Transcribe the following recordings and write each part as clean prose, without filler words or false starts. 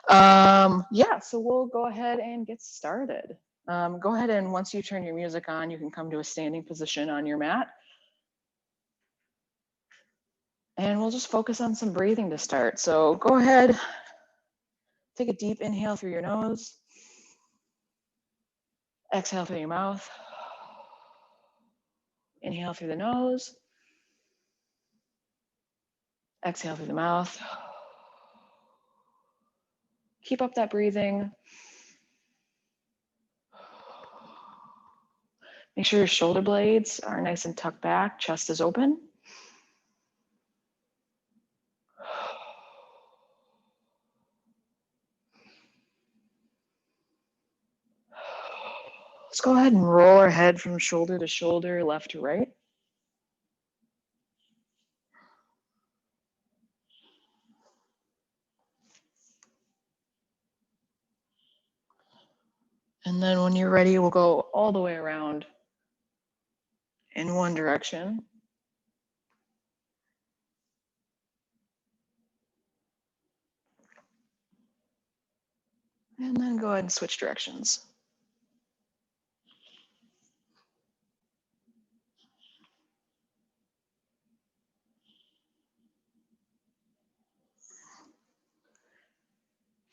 fun. Yeah, so we'll go ahead and get started. Go ahead and once you turn your music on, you can come to a standing position on your mat. And we'll just focus on some breathing to start. So go ahead, take a deep inhale through your nose. Exhale through your mouth. Inhale through the nose. Exhale through the mouth. Keep up that breathing. Make sure your shoulder blades are nice and tucked back, chest is open. Let's go ahead and roll our head from shoulder to shoulder, left to right. And then when you're ready, we'll go all the way around in one direction. And then go ahead and switch directions.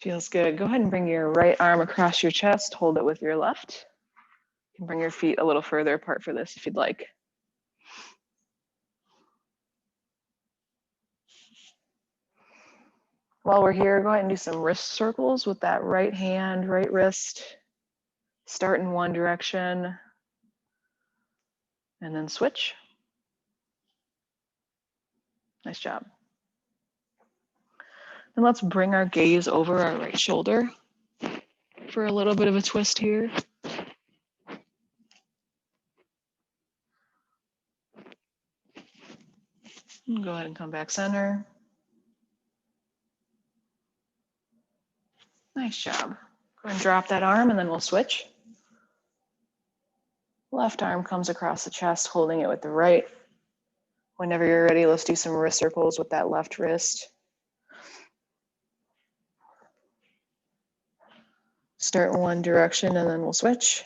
Feels good. Go ahead and bring your right arm across your chest. Hold it with your left. You can bring your feet a little further apart for this if you'd like. While we're here, go ahead and do some wrist circles with that right hand, right wrist. Start in one direction and then switch. Nice job. And let's bring our gaze over our right shoulder for a little bit of a twist here. And go ahead and come back center. Nice job. Go ahead and drop that arm and then we'll switch. Left arm comes across the chest, holding it with the right. Whenever you're ready, let's do some wrist circles with that left wrist. Start in one direction and then we'll switch.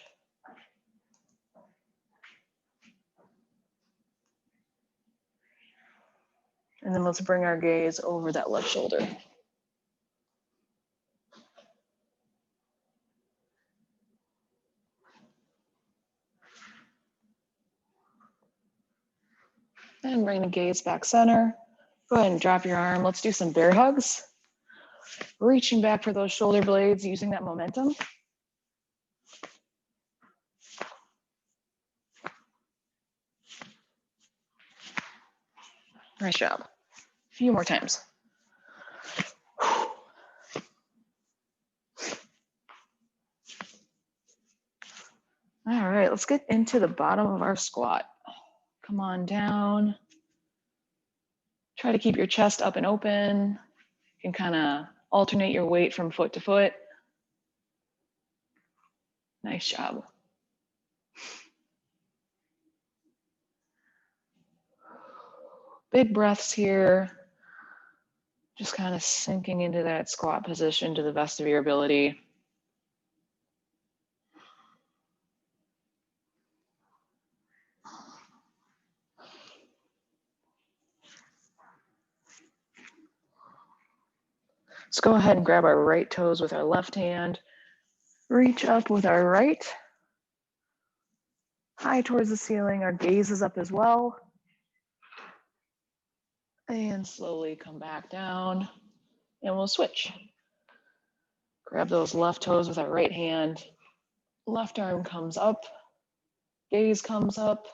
And then let's bring our gaze over that left shoulder. And bring the gaze back center. Go ahead and drop your arm. Let's do some bear hugs. Reaching back for those shoulder blades, using that momentum. Nice job. A few more times. All right, let's get into the bottom of our squat. Come on down. Try to keep your chest up and open. You can kind of alternate your weight from foot to foot. Nice job. Big breaths here. Just kind of sinking into that squat position to the best of your ability. Let's go ahead and grab our right toes with our left hand. Reach up with our right. High towards the ceiling. Our gaze is up as well. And slowly come back down. And we'll switch. Grab those left toes with our right hand. Left arm comes up. Gaze comes up.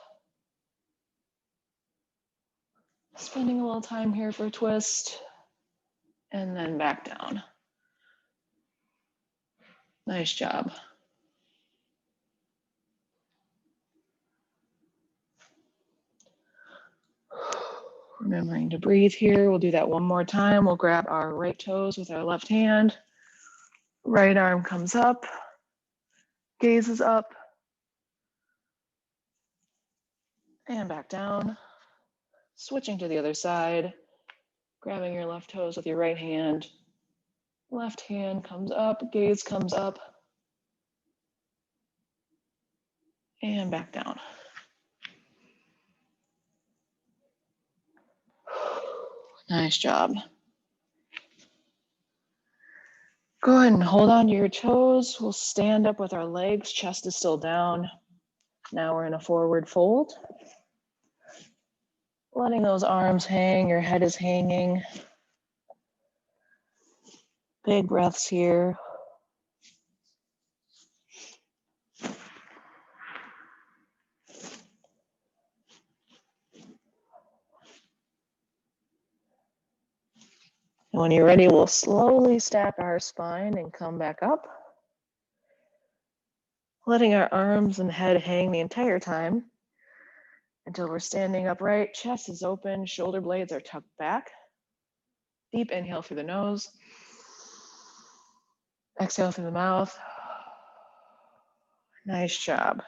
Spending a little time here for a twist. And then back down. Nice job. Remembering to breathe here. We'll do that one more time. We'll grab our right toes with our left hand. Right arm comes up. Gaze is up. And back down. Switching to the other side. Grabbing your left toes with your right hand. Left hand comes up, gaze comes up, and back down. Nice job. Go ahead and hold on to your toes. We'll stand up with our legs, chest is still down. Now we're in a forward fold. Letting those arms hang, your head is hanging. Big breaths here. And when you're ready, we'll slowly stack our spine and come back up. Letting our arms and head hang the entire time until we're standing upright. Chest is open, shoulder blades are tucked back. Deep inhale through the nose. Exhale through the mouth. Nice job.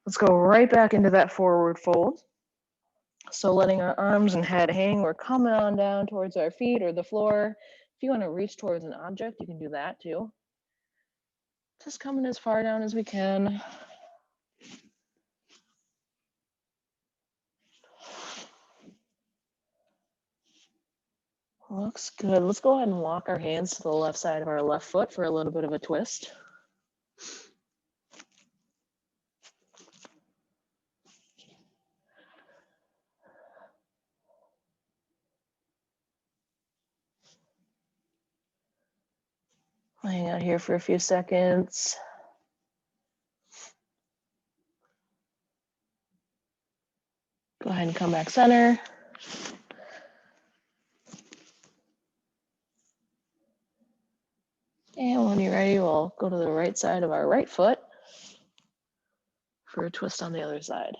Let's go right back into that forward fold. So letting our arms and head hang, we're coming on down towards our feet or the floor. If you want to reach towards an object, you can do that too. Just coming as far down as we can. Looks good. Let's go ahead and walk our hands to the left side of our left foot for a little bit of a twist. Hang out here for a few seconds. Go ahead and come back center. And when you're ready, we'll go to the right side of our right foot for a twist on the other side.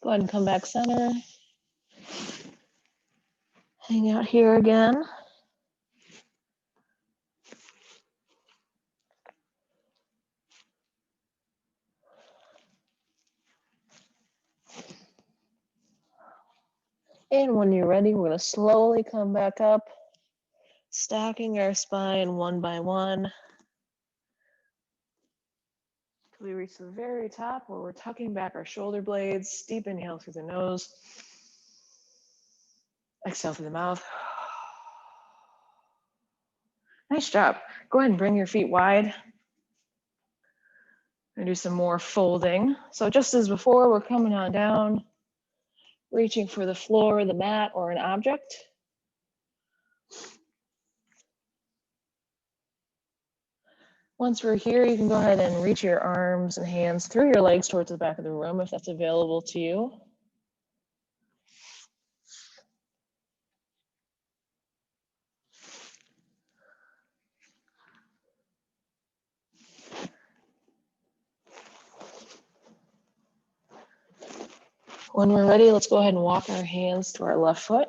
Go ahead and come back center. Hang out here again. And when you're ready, we're going to slowly come back up, stacking our spine one by one. Till we reach the very top where we're tucking back our shoulder blades. Deep inhale through the nose. Exhale through the mouth. Nice job. Go ahead and bring your feet wide. And do some more folding. So just as before, we're coming on down, reaching for the floor, the mat, or an object. Once we're here, you can go ahead and reach your arms and hands through your legs towards the back of the room if that's available to you. When we're ready, let's go ahead and walk our hands to our left foot.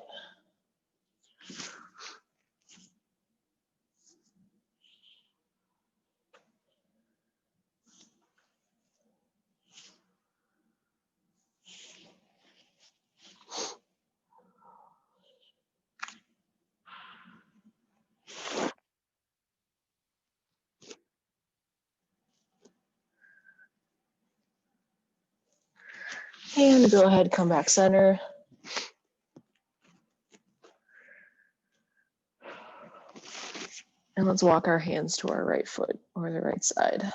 And go ahead, come back center. And let's walk our hands to our right foot or the right side.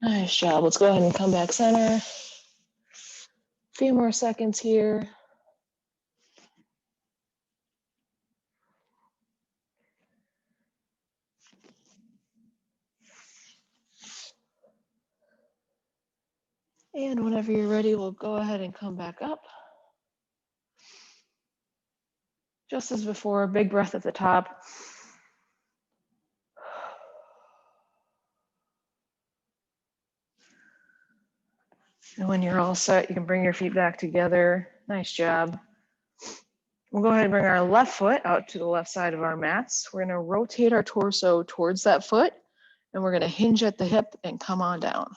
Nice job. Let's go ahead and come back center. A few more seconds here. And whenever you're ready, we'll go ahead and come back up. Just as before, big breath at the top. And when you're all set, you can bring your feet back together. Nice job. We'll go ahead and bring our left foot out to the left side of our mats. We're gonna rotate our torso towards that foot, and we're gonna hinge at the hip and come on down.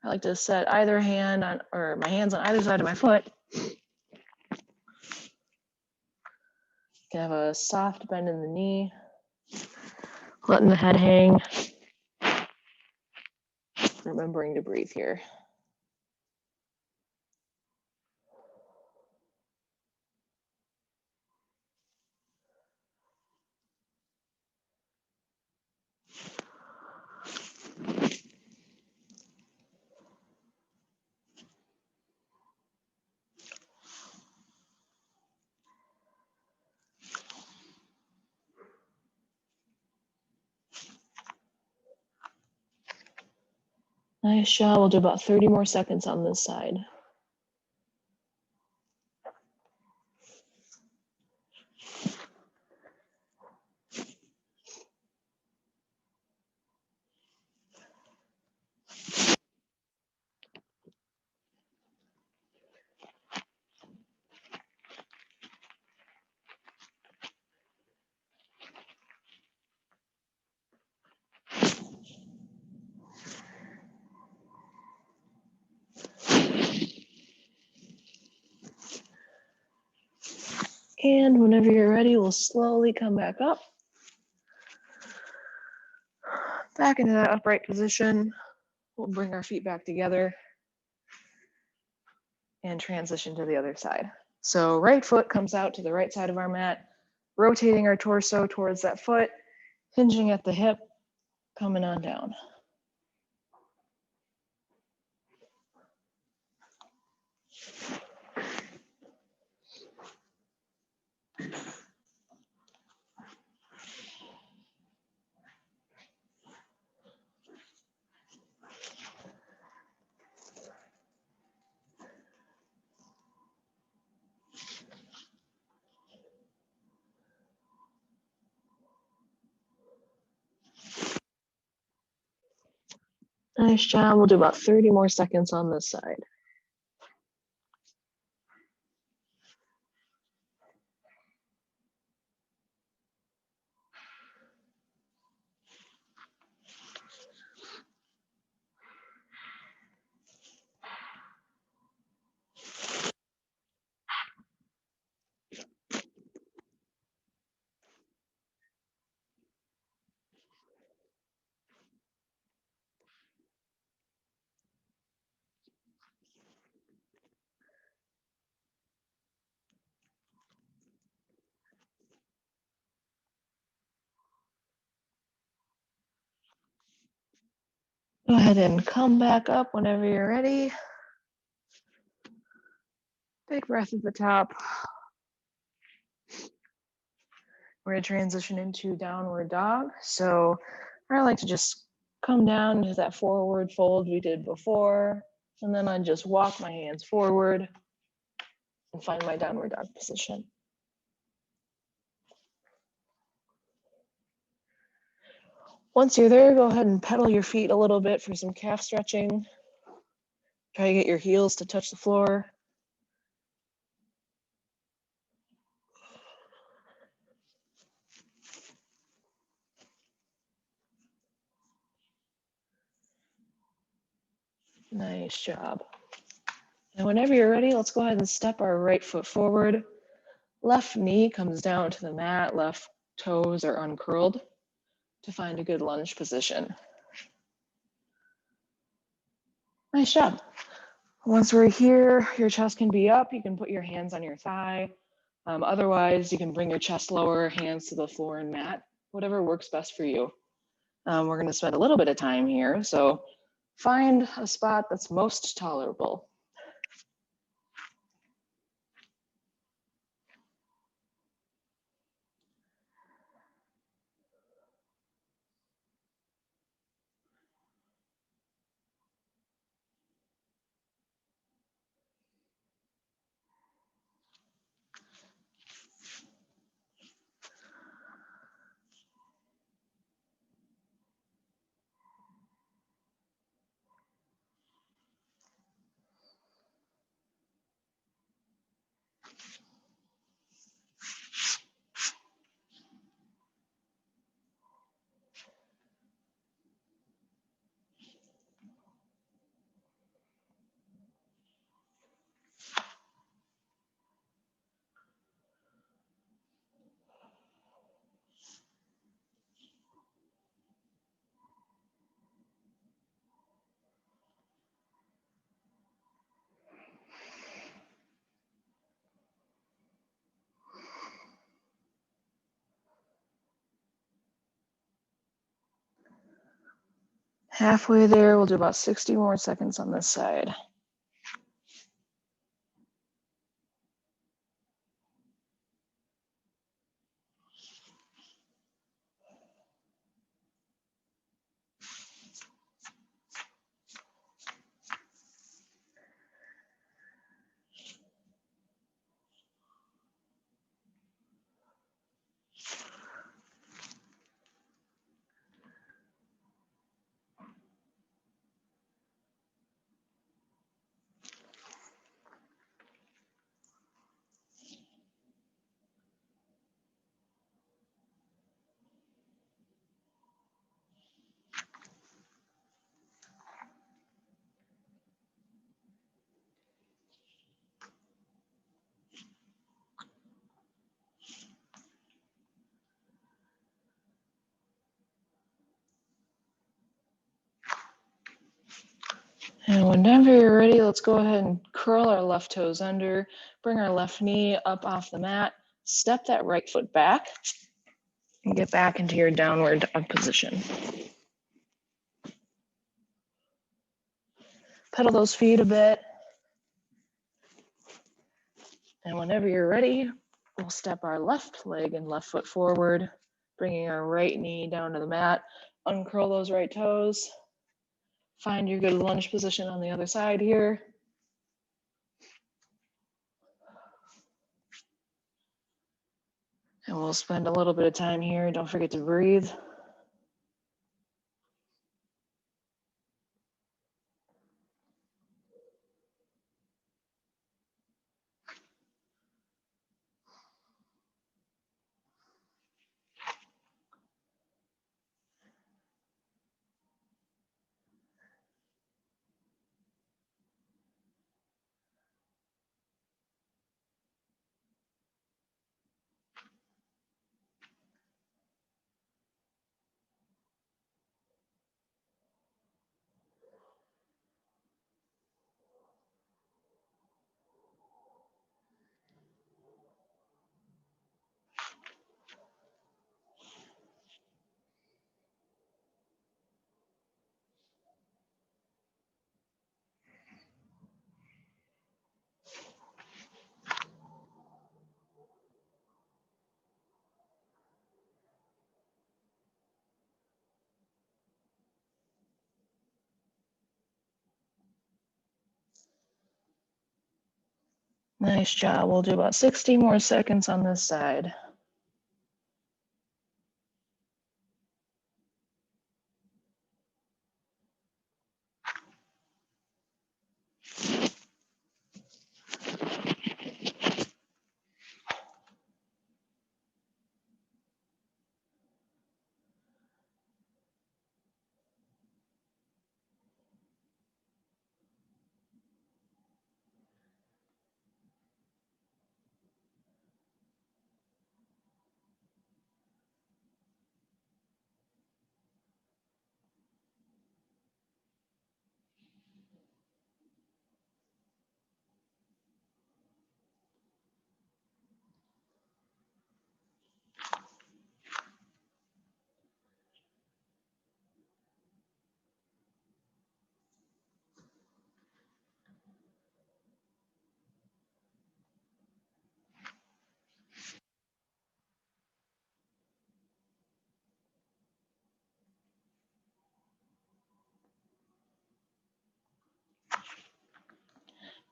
I like to set either hand on, or my hands on either side of my foot. You can have a soft bend in the knee, letting the head hang. Remembering to breathe here. Nice job. We'll do about 30 more seconds on this side. And whenever you're ready, we'll slowly come back up. Back into that upright position. We'll bring our feet back together and transition to the other side. So right foot comes out to the right side of our mat, rotating our torso towards that foot, hinging at the hip, coming on down. Nice job. We'll do about 30 more seconds on this side. Go ahead and come back up whenever you're ready. Big breath at the top. We're going to transition into downward dog. So I like to just come down to that forward fold we did before, and then I just walk my hands forward and find my downward dog position. Once you're there, go ahead and pedal your feet a little bit for some calf stretching. Try to get your heels to touch the floor. Nice job. And whenever you're ready, let's go ahead and step our right foot forward. Left knee comes down to the mat, left toes are uncurled to find a good lunge position. Nice job. Once we're here, your chest can be up. You can put your hands on your thigh. Otherwise, you can bring your chest lower, hands to the floor and mat, whatever works best for you. We're going to spend a little bit of time here, so find a spot that's most tolerable. Halfway there, we'll do about 60 more seconds on this side. And whenever you're ready, let's go ahead and curl our left toes under, bring our left knee up off the mat, step that right foot back, and get back into your downward dog position. Pedal those feet a bit. And whenever you're ready, we'll step our left leg and left foot forward, bringing our right knee down to the mat, uncurl those right toes. Find your good lunge position on the other side here. And we'll spend a little bit of time here. Don't forget to breathe. Nice job. We'll do about 60 more seconds on this side.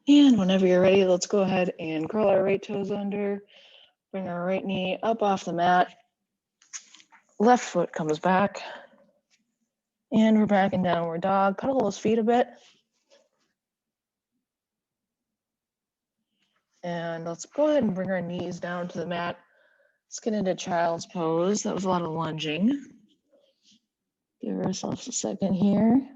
And whenever you're ready, let's go ahead and curl our right toes under, bring our right knee up off the mat, left foot comes back, and we're back in downward dog. Pedal those feet a bit. And let's go ahead and bring our knees down to the mat. Let's get into child's pose. That was a lot of lunging. Give ourselves a second here.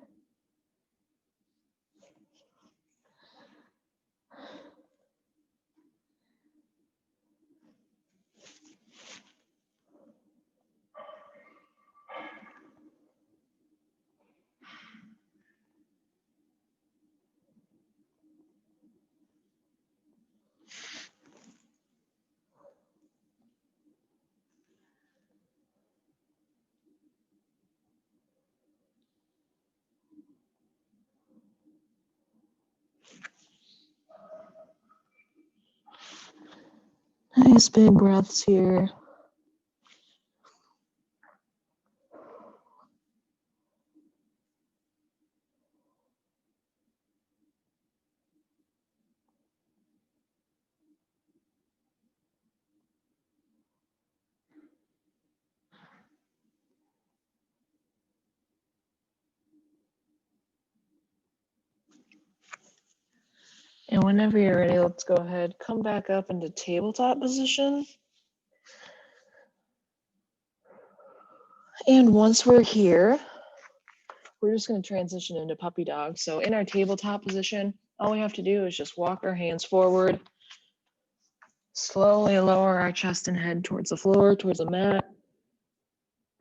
Nice big breaths here. And whenever you're ready, let's go ahead, come back up into tabletop position. And once we're here, we're just going to transition into puppy dog. So in our tabletop position, all we have to do is just walk our hands forward, slowly lower our chest and head towards the floor, towards the mat,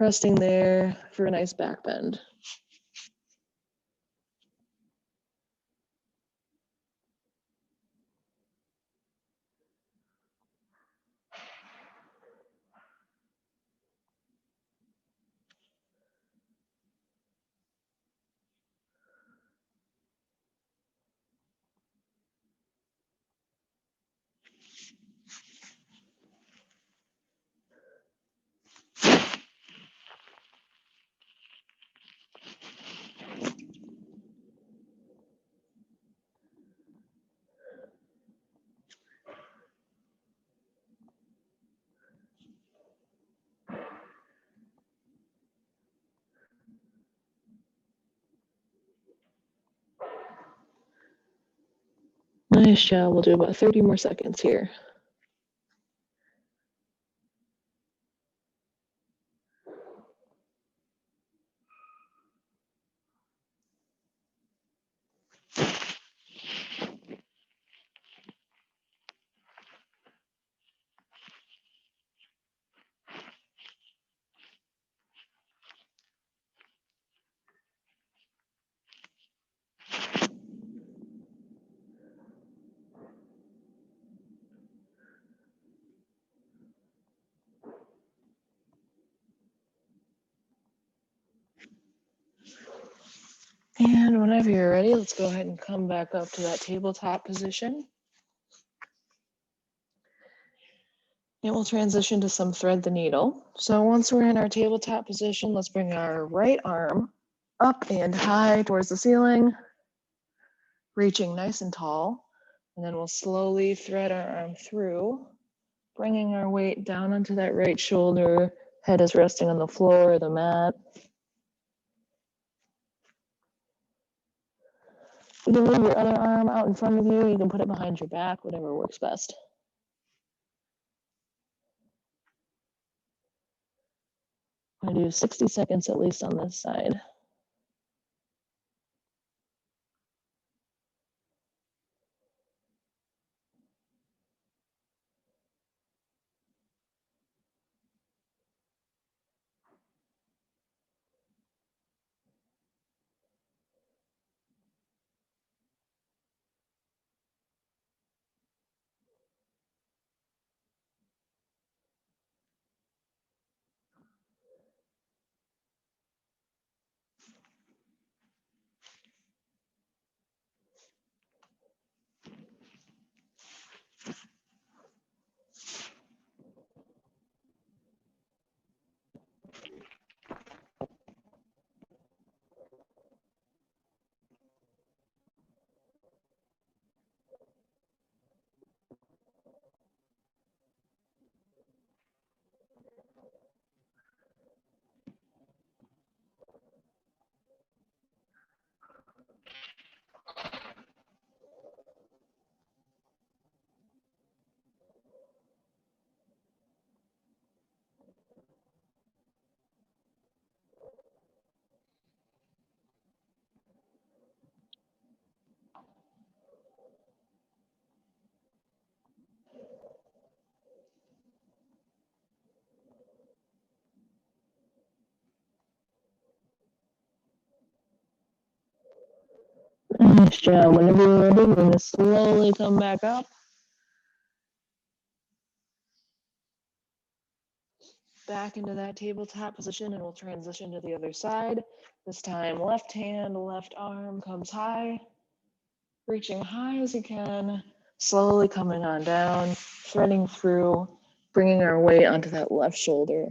resting there for a nice back bend. Nice job. We'll do about 30 more seconds here. And whenever you're ready, let's go ahead and come back up to that tabletop position. And we'll transition to some thread the needle. So once we're in our tabletop position, let's bring our right arm up and high towards the ceiling, reaching nice and tall. And then we'll slowly thread our arm through, bringing our weight down onto that right shoulder. Head is resting on the floor or the mat. You can leave your other arm out in front of you. You can put it behind your back, whatever works best. I'm gonna do 60 seconds at least on this side. Nice job. Whenever you're ready, we're going to slowly come back up. Back into that tabletop position, and we'll transition to the other side. This time, left hand, left arm comes high, reaching high as you can, slowly coming on down, threading through, bringing our weight onto that left shoulder.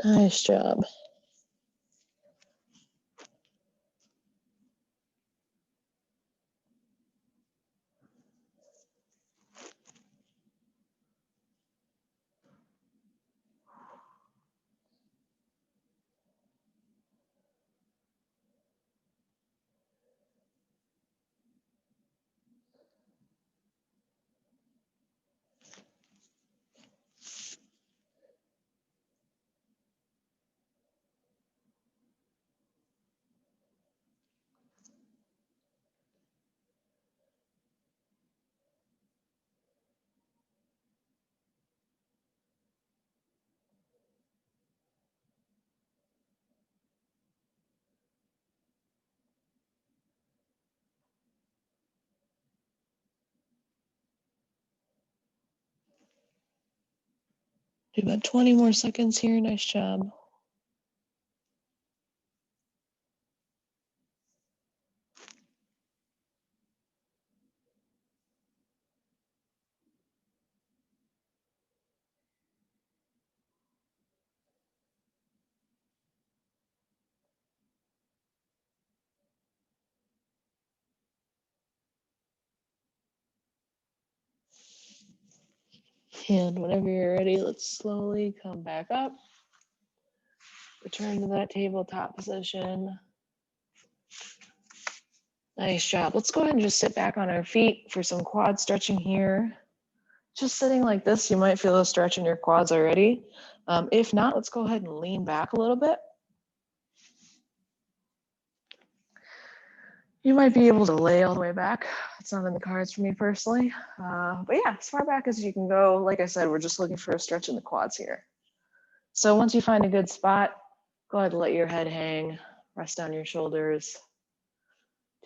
Nice job. Do about 20 more seconds here. Nice job. And whenever you're ready, let's slowly come back up. Return to that tabletop position. Nice job. Let's go ahead and just sit back on our feet for some quad stretching here. Just sitting like this, you might feel a stretch in your quads already. If not, let's go ahead and lean back a little bit. You might be able to lay all the way back. It's not in the cards for me personally. But yeah, as far back as you can go. Like I said, we're just looking for a stretch in the quads here. So once you find a good spot, go ahead and let your head hang, rest down your shoulders.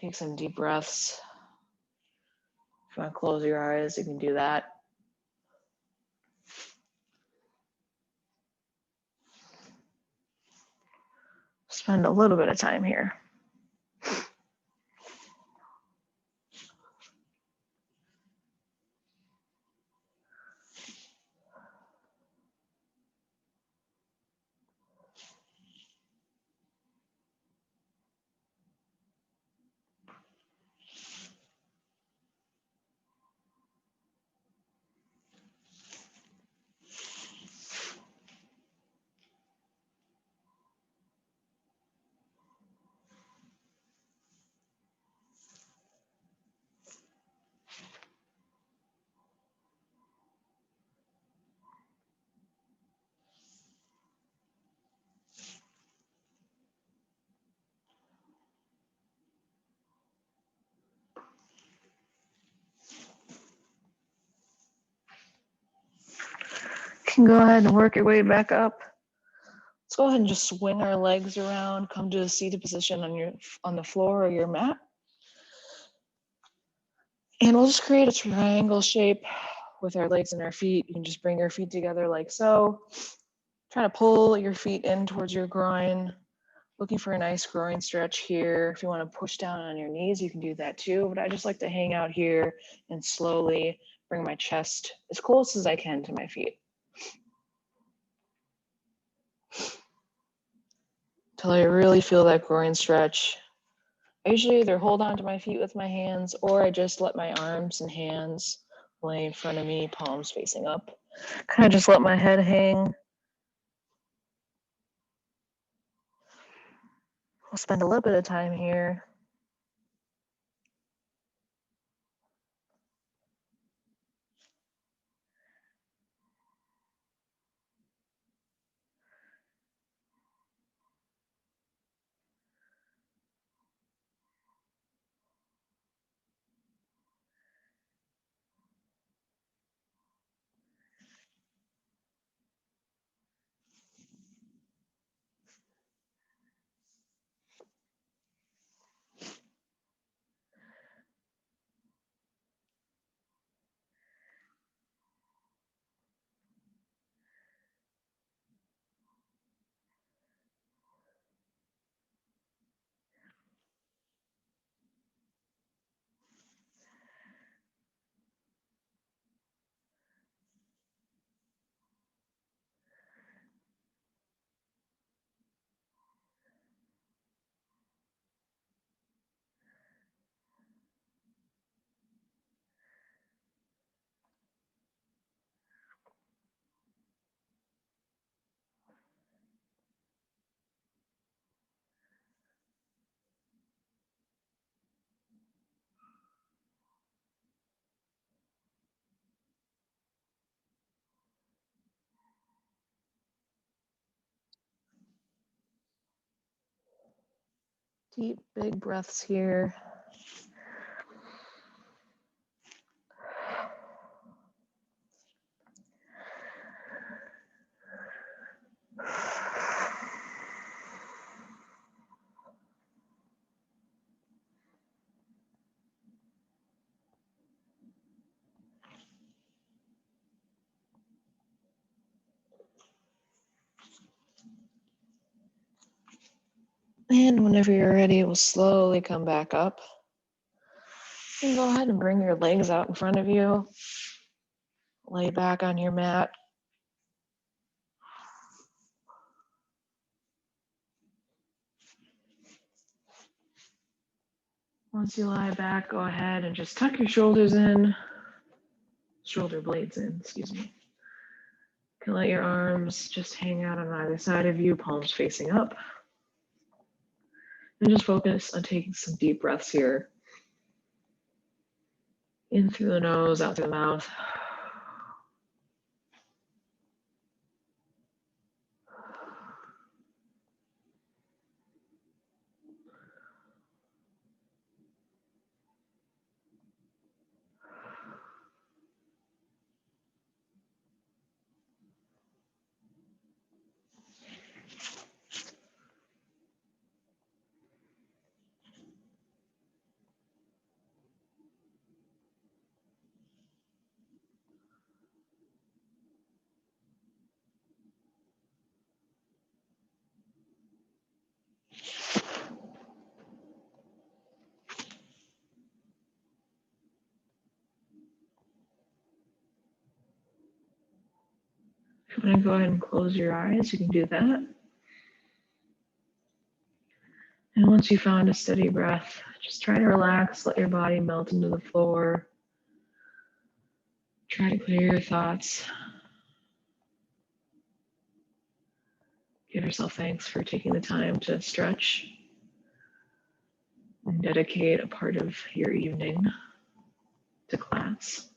Take some deep breaths. If you want to close your eyes, you can do that. Spend a little bit of time here. You can go ahead and work your way back up. Let's go ahead and just swing our legs around, come to a seated position on the floor or your mat. And we'll just create a triangle shape with our legs and our feet. You can just bring your feet together like so. Try to pull your feet in towards your groin. Looking for a nice groin stretch here. If you want to push down on your knees, you can do that too. But I just like to hang out here and slowly bring my chest as close as I can to my feet. Till I really feel that groin stretch. I usually either hold on to my feet with my hands or I just let my arms and hands lay in front of me, palms facing up. Kind of just let my head hang. We'll spend a little bit of time here. Deep, big breaths here. And whenever you're ready, we'll slowly come back up. And go ahead and bring your legs out in front of you. Lay back on your mat. Once you lie back, go ahead and just tuck your shoulders in. Shoulder blades in, excuse me. You can let your arms just hang out on either side of you, palms facing up. And just focus on taking some deep breaths here. In through the nose, out through the mouth. If you want to go ahead and close your eyes, you can do that. And once you found a steady breath, just try to relax, let your body melt into the floor. Try to clear your thoughts. Give yourself thanks for taking the time to stretch and dedicate a part of your evening to class.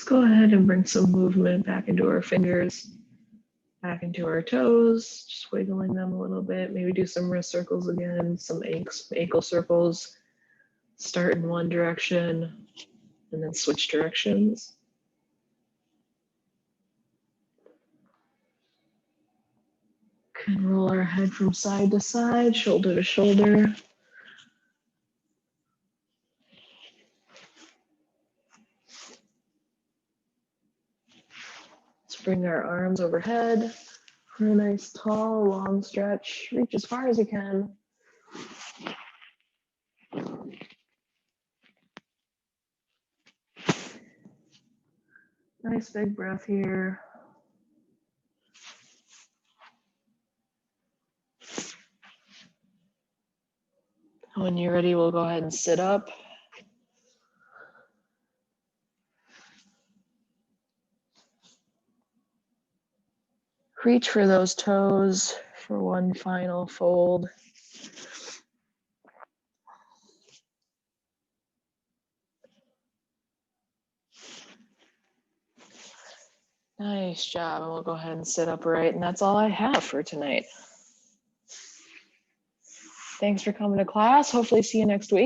go ahead and bring some movement back into our fingers, back into our toes, just wiggling them a little bit. Maybe do some wrist circles again, some ankle circles. Start in one direction and then switch directions. Can roll our head from side to side, shoulder to shoulder. Let's bring our arms overhead for a nice tall, long stretch. Reach as far as you can. Nice big breath here. When you're ready, we'll go ahead and sit up. Reach for those toes for one final fold. Nice job, and we'll go ahead and sit upright, and that's all I have for tonight. Thanks for coming to class. Hopefully see you next week.